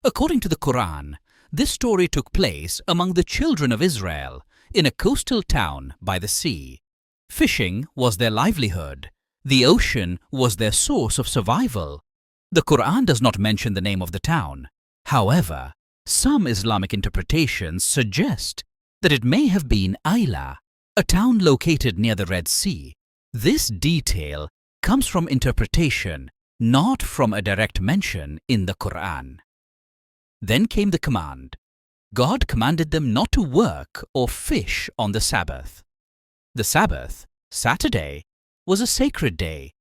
According to the Quran, this story took place among the children of Israel in a coastal town by the sea. Fishing was their livelihood. The ocean was their source of survival. The Quran does not mention the name of the town. However, some Islamic interpretations suggest that it may have been Ayla, a town located near the Red Sea. This detail comes from interpretation, not from a direct mention in the Quran. Then came the command. God commanded them not to work or fish on the Sabbath. The Sabbath, Saturday, was a sacred day,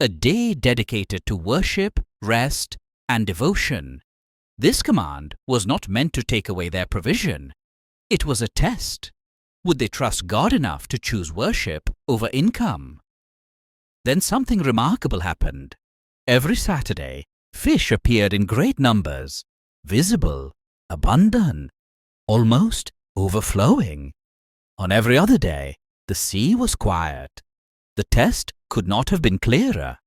a day dedicated to worship, rest, and devotion. This command was not meant to take away their provision. It was a test. Would they trust God enough to choose worship over income? Then something remarkable happened. Every Saturday, fish appeared in great numbers, visible, abundant, almost overflowing. On every other day, the sea was quiet. The test could not have been clearer.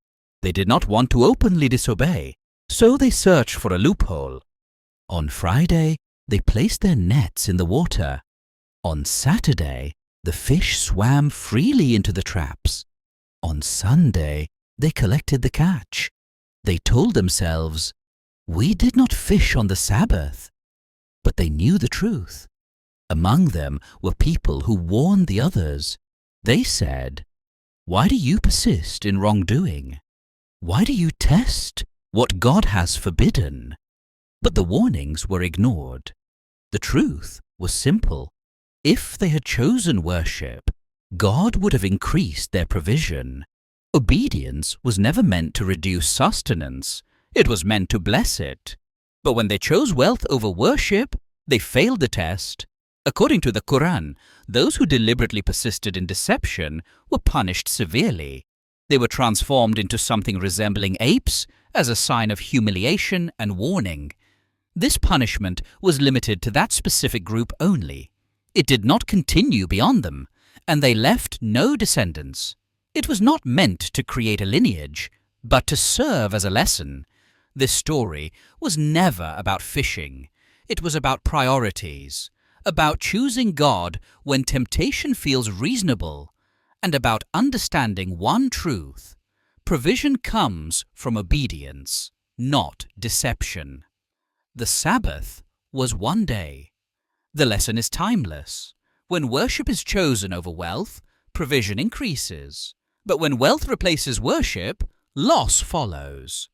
They did not want to openly disobey, so they searched for a loophole. On Friday, they placed their nets in the water. On Saturday, the fish swam freely into the traps. On Sunday, they collected the catch. They told themselves, "We did not fish on the Sabbath." But they knew the truth. Among them were people who warned the others. They said, "Why do you persist in wrongdoing? Why do you test what God has forbidden?" But the warnings were ignored. The truth was simple. If they had chosen worship, God would have increased their provision. Obedience was never meant to reduce sustenance. It was meant to bless it. But when they chose wealth over worship, they failed the test. According to the Quran, those who deliberately persisted in deception were punished severely. They were transformed into something resembling apes as a sign of humiliation and warning. This punishment was limited to that specific group only. It did not continue beyond them, and they left no descendants. It was not meant to create a lineage, but to serve as a lesson. This story was never about fishing. It was about priorities, about choosing God when temptation feels reasonable, and about understanding one truth: provision comes from obedience, not deception. The Sabbath was one day. The lesson is timeless. When worship is chosen over wealth, provision increases. But when wealth replaces worship, loss follows.